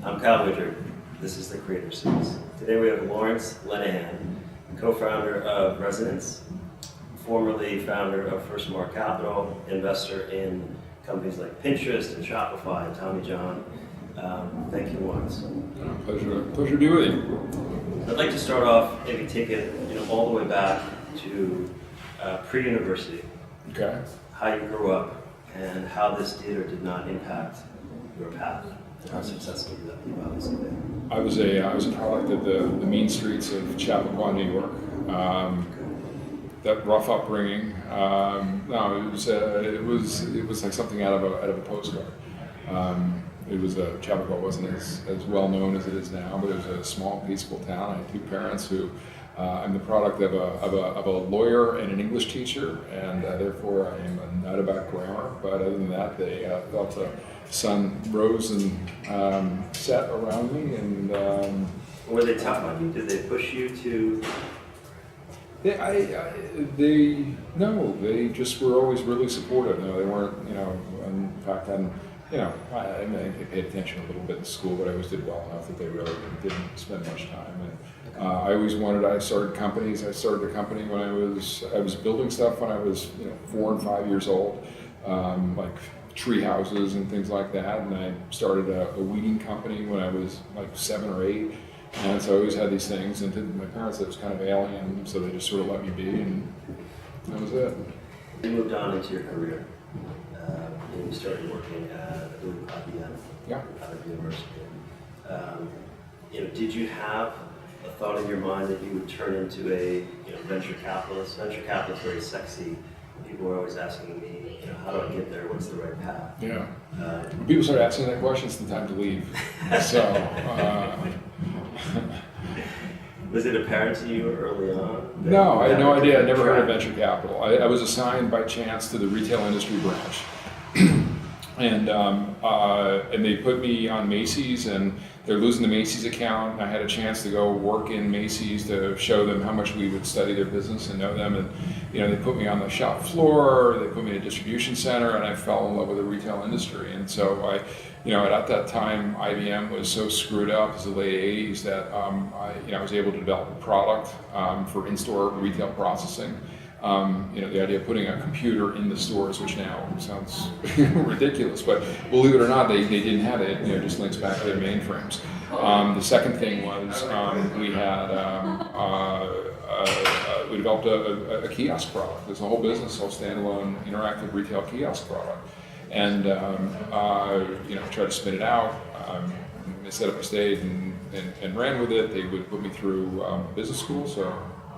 I'm Kyle Widger. This is the Creator Series. Today we have Lawrence Lenihan, co-founder of Resonance, formerly founder of First Mark Capital, investor in companies like Pinterest and Shopify and Tommy John. Thank you, Lawrence. Pleasure to be with you. I'd like to start off, maybe take it all the way back to pre-university. Okay. How you grew up and how this did or did not impact your path and how successful you've obviously been. I was a product of the mean streets of Chappaqua, New York. That rough upbringing. No, it was like something out of a postcard. Chappaqua wasn't as well known as it is now, but it was a small, peaceful town. I had two parents who. I'm the product of a lawyer and an English teacher, and therefore I am a nut about grammar. But other than that, they felt the sun rose and set around me. And were they tough on you? Did they push you to? They just were always really supportive. No, they weren't. In fact, I paid attention a little bit in school, but I always did well enough that they really didn't spend much time. And I started companies. I started a company when I was building stuff when I was 4 and 5 years old, like tree houses and things like that. And I started a weeding company when I was like 7 or 8. And so I always had these things. And to my parents, it was kind of alien, so they just sort of let me be, and that was it. You moved on into your career. You started working at IBM out of university. Did you have a thought in your mind that you would turn into a venture capitalist? Venture capital is very sexy. People were always asking me, how do I get there? What's the right path? Yeah. When people start asking that question, it's the time to leave. So. Was it apparent to you early on? No, I had no idea. I never heard of venture capital. I was assigned by chance to the retail industry branch. And they put me on Macy's, and they're losing the Macy's account. And I had a chance to go work in Macy's to show them how much we would study their business and know them. And they put me on the shop floor. They put me in a distribution center, and I fell in love with the retail industry. And so at that time, IBM was so screwed up as the late '80s that I was able to develop a product for in-store retail processing. The idea of putting a computer in the stores, which now sounds ridiculous, but believe it or not, they didn't have it. It just links back to their mainframes. The second thing was we developed a kiosk product. There's a whole business, whole standalone interactive retail kiosk product, and tried to spin it out. They set up a stage and ran with it. They would put me through business school, so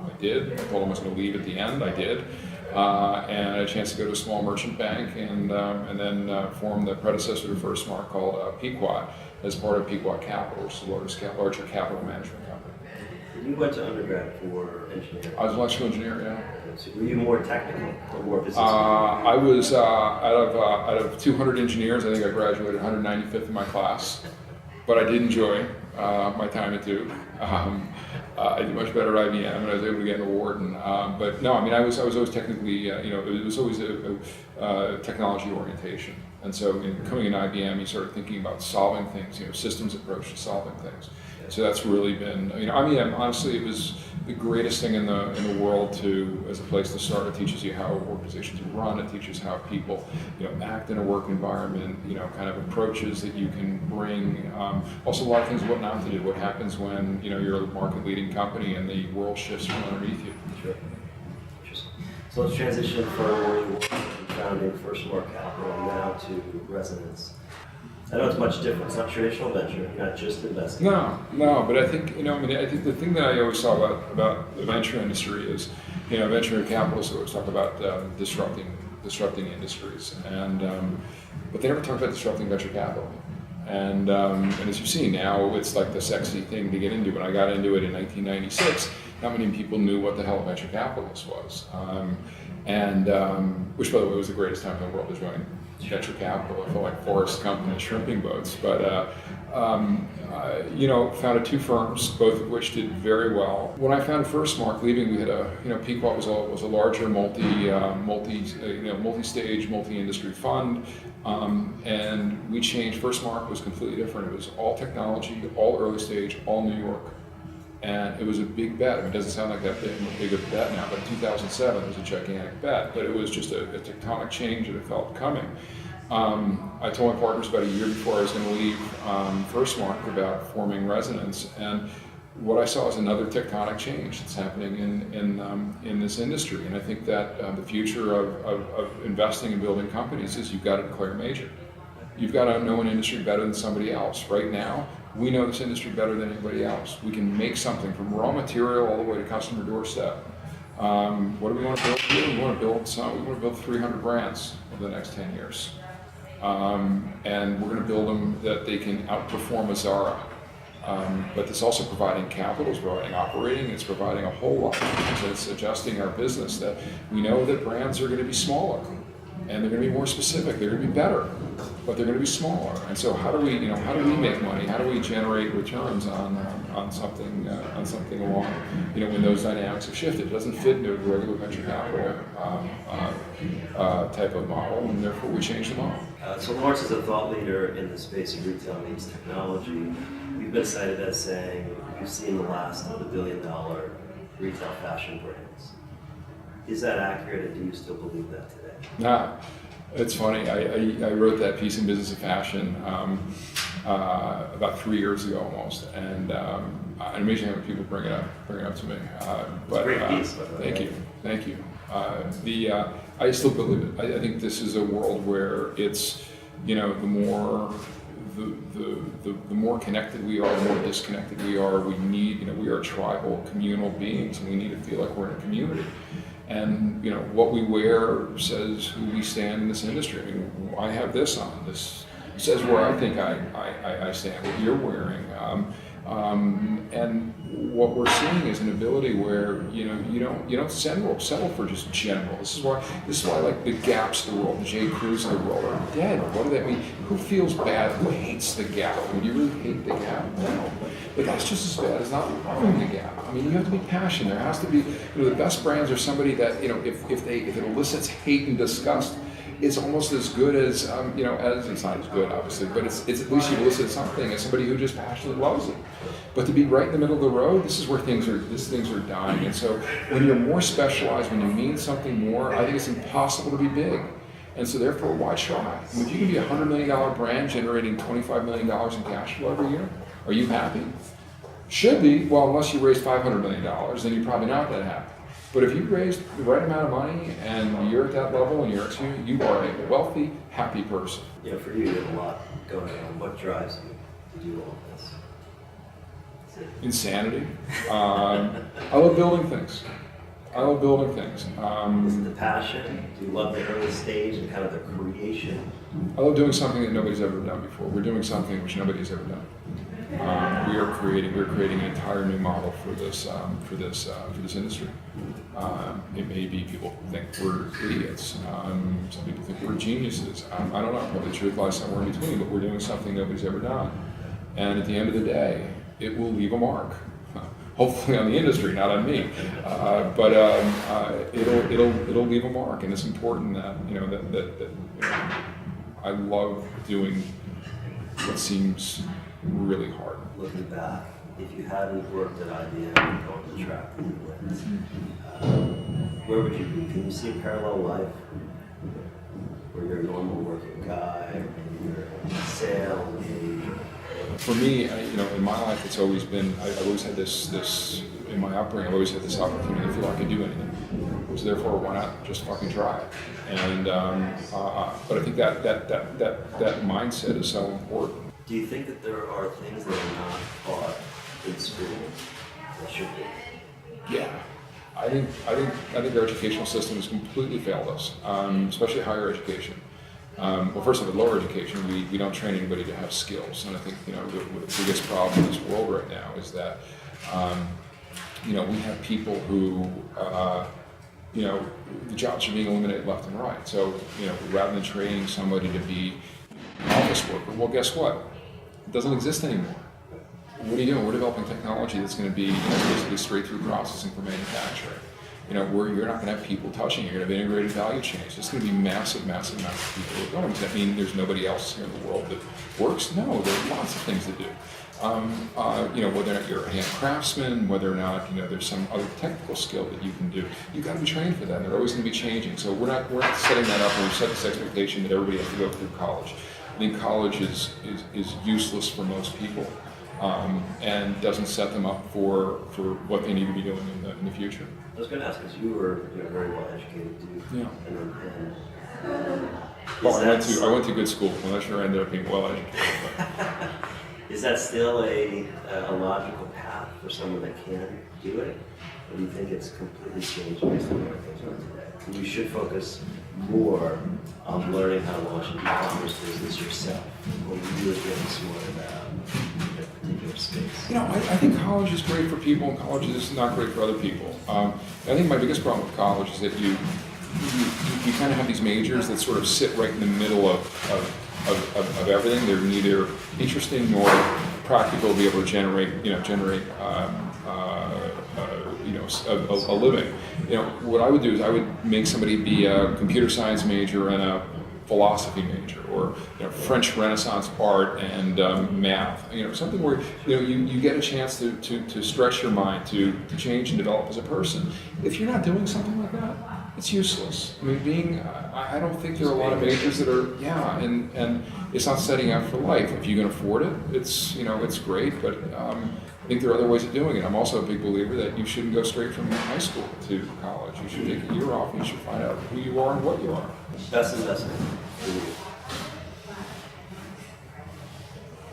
I did. I told them I was going to leave at the end. I did, and I had a chance to go to a small merchant bank, and then form the predecessor to First Mark called Pequot as part of Pequot Capital, which is the larger capital management company. You went to undergrad for engineering. I was an electrical engineer. Yeah. So were you more technical or more business? I was out of 200 engineers. I think I graduated 195th in my class, but I did enjoy my time at Duke. I did much better at IBM, and I was able to get an award. But no, I was always technically, it was always a technology orientation. And so, coming in IBM, you started thinking about solving things, systems approach to solving things. So that's really been, IBM. Honestly, it was the greatest thing in the world as a place to start. It teaches you how organizations run. It teaches how people, act in a work environment. Kind of approaches that you can bring. Also, a lot of things what not to do. What happens when you're a market-leading company and the world shifts from underneath you. Sure. Interesting. So let's transition from where you were founding First Mark Capital now to Resonance. I know it's much different. It's not traditional venture. You're not just investing. No. But I think I think the thing that I always saw about the venture industry is, venture capitalists always talk about disrupting industries, but they never talk about disrupting venture capital. And as you see now, it's like the sexy thing to get into. When I got into it in 1996, not many people knew what the hell a venture capitalist was, which, by the way, was the greatest time in the world to join venture capital. I felt like Forrest Gump in the shrimping boats, but founded two firms, both of which did very well. When I founded FirstMark, leaving, we had Pequot was a larger multi-stage, multi-industry fund, and we changed. FirstMark was completely different. It was all technology, all early stage, all New York. And it was a big bet. I mean, it doesn't sound like that big of a bet now, but in 2007 it was a gigantic bet. But it was just a tectonic change that I felt coming. I told my partners about a year before I was going to leave FirstMark about forming Resonance, and what I saw is another tectonic change that's happening in this industry. And I think that the future of investing and building companies is you've got to declare major. You've got to know an industry better than somebody else. Right now, we know this industry better than anybody else. We can make something from raw material all the way to customer doorstep. What do we want to build here? We want to build 300 brands over the next 10 years. And we're going to build them that they can outperform a Zara. But it's also providing capital, it's providing operating, it's providing a whole lot of things. It's adjusting our business that we know that brands are going to be smaller and they're going to be more specific, they're going to be better, but they're going to be smaller. And so how do we make money? How do we generate returns on something along, when those dynamics have shifted? It doesn't fit into a regular venture capital type of model, and therefore we change the model. So Lawrence is a thought leader in the space of retail meets technology. We've been cited as saying you've seen the last of the billion-dollar retail fashion brands. Is that accurate, and do you still believe that today? Nah, it's funny. I wrote that piece in Business of Fashion about 3 years ago almost, and amazing how many people bring it up to me. But great piece. Thank you. I still believe it. I think this is a world where it's, the more connected we are, the more disconnected we are. We need, we are tribal, communal beings, and we need to feel like we're in a community. And what we wear says who we stand in this industry. I mean, I have this on. This says where I think I stand. What you're wearing, and what we're seeing is an ability where you don't settle for just general. This is why like the Gaps of the world, the J. Crews of the world are dead. What does that mean? Who feels bad? Who hates the Gap? I mean, do you really hate the Gap? No. But that's just as bad as not loving the Gap. I mean, you have to be passionate. There has to be, the best brands are somebody that, if it elicits hate and disgust, it's almost as good as, as it's not as good, obviously, but it's at least you elicit something as somebody who just passionately loves it. But to be right in the middle of the road, this is where things are dying. And so when you're more specialized, when you mean something more, I think it's impossible to be big. And so therefore, why try? I mean, if you can be a $100 million brand generating $25 million in cash flow every year, are you happy? Should be. Well, unless you raise $500 million, then you're probably not that happy. But if you raise the right amount of money and you're at that level and you're executing, you are a wealthy, happy person. For you, you have a lot going on. What drives you to do all this? Insanity. I love building things. Is it the passion? Do you love the early stage and kind of the creation? I love doing something that nobody's ever done before. We're doing something which nobody's ever done. We're creating an entire new model for this industry. It may be people think we're idiots. Some people think we're geniuses. I don't know. But the truth lies somewhere in between. But we're doing something nobody's ever done. And at the end of the day, it will leave a mark. Hopefully on the industry, not on me. But it'll leave a mark, and it's important that I love doing what seems really hard. Looking back, if you hadn't worked at IBM and gone to track that you went, where would you be? Can you see a parallel life where you're a normal working guy, or maybe you're in sales, For me, in my life, it's always been, I've always had this in my upbringing, I've always had this opportunity to feel I could do anything. So therefore, why not just fucking try it? And, but I think that mindset is so important. Do you think that there are things that are not taught in school that should be? Yeah. I think our educational system has completely failed us, especially higher education. Well, first of all, lower education, we don't train anybody to have skills, and I think the biggest problem in this world right now is that we have people who the jobs are being eliminated left and right. So, rather than training somebody to be an office worker, well, guess what? It doesn't exist anymore. What are you doing? We're developing technology that's going to be basically straight through processing for manufacturing. Where you're not going to have people touching, you're going to have integrated value chains. It's going to be massive, massive, massive people who are going. Does that mean there's nobody else here in the world that works? No, there are lots of things to do. Whether or not you're a hand craftsman, whether or not there's some other technical skill that you can do, you've got to be trained for that. And they're always going to be changing. So we're not setting that up, and we've set this expectation that everybody has to go through college. I think college is useless for most people. And doesn't set them up for what they need to be doing in the future. I was going to ask, because you were very well educated dude. Yeah. I went to good school. I'm not sure I ended up being well educated. Is that still a logical path for someone that can do it? Or do you think it's completely changed based on where things are today? You should focus more on learning how to launch an e-commerce business yourself, or really getting smart about a particular space. I think college is great for people, and college is not great for other people. I think my biggest problem with college is that you kind of have these majors that sort of sit right in the middle of everything. They're neither interesting nor practical to be able to generate a living. What I would do is I would make somebody be a computer science major and a philosophy major, or French Renaissance art and math. Something where you get a chance to stretch your mind, to change and develop as a person. If you're not doing something like that, it's useless. I mean, I don't think there are a lot of majors that are, and it's not setting out for life. If you can afford it, it's great, but I think there are other ways of doing it. I'm also a big believer that you shouldn't go straight from high school to college. You should take a year off, and you should find out who you are and what you are. Best investment for you?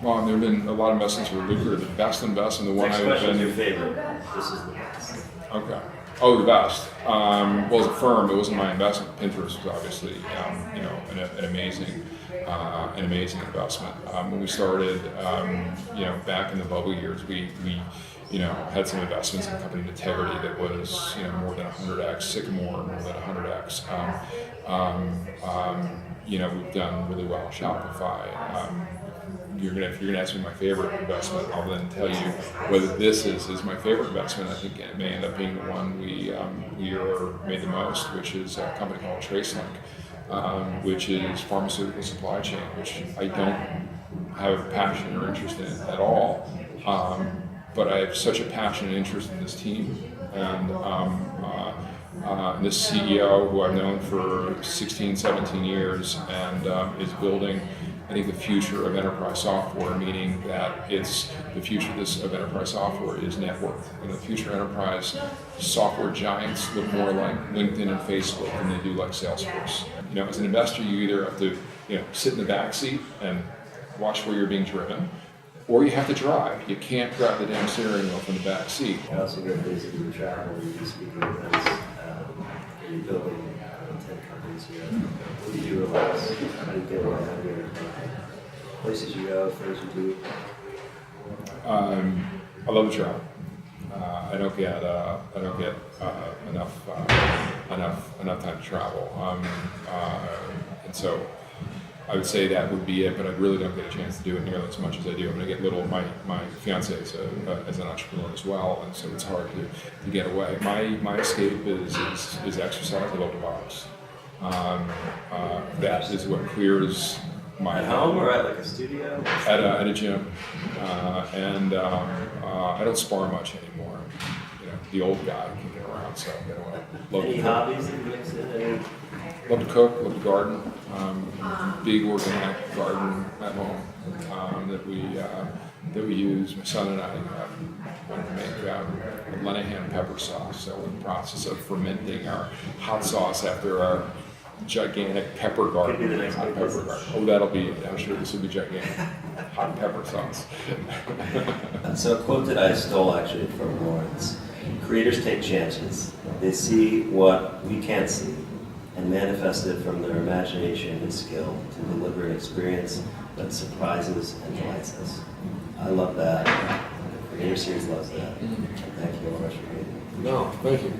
Well, there have been a lot of investments that were lucrative. The best investment, the one Next I've question is been... your favorite. This is the best. Okay. Oh, the best. Well, as a firm, it wasn't my investment. Pinterest was obviously, an amazing investment. When we started, back in the bubble years, we had some investments in the company Integrity that was, more than 100x, Sycamore more than 100x. We've done really well. Shopify. If you're gonna ask me my favorite investment, I'll then tell you whether this is my favorite investment. I think it may end up being the one we made the most, which is a company called TraceLink, which is pharmaceutical supply chain, which I don't have a passion or interest in at all. But I have such a passion and interest in this team, and this CEO who I've known for 16, 17 years, and is building, I think, the future of enterprise software, meaning that the future of enterprise software is networked. The future enterprise software giants look more like LinkedIn and Facebook than they do like Salesforce. As an investor, you either have to, sit in the backseat and watch where you're being driven, or you have to drive. You can't grab the damn steering wheel from the back seat. I also go places you travel, you do speaking events, and you're building 10 companies here. What do you do relax? How do you get away? How do you places you go, things you do? I love to travel. I don't get enough time to travel, and so I would say that would be it. But I really don't get a chance to do it nearly as much as I do. I get little. My fiance is an entrepreneur as well, and so it's hard to get away. My escape is exercise. I love to box. That is what clears my at home or at like a studio? At a gym, and I don't spar much anymore. The old guy can get around, so I get away. Any hobbies that you mix in? Love to cook, love to garden. Big organic garden at home that we use. My son and I wanted to make Lenihan pepper sauce. So we're in the process of fermenting our hot sauce after our gigantic pepper garden. Could be the next hot big pepper business. garden. Oh, that'll be it. I'm sure this will be gigantic. Hot pepper sauce. So a quote that I stole actually from Lawrence. Creators take chances. They see what we can't see and manifest it from their imagination and skill to deliver an experience that surprises and delights us. I love that. The Creator Series loves that. Thank you very much for being here. No, thank you.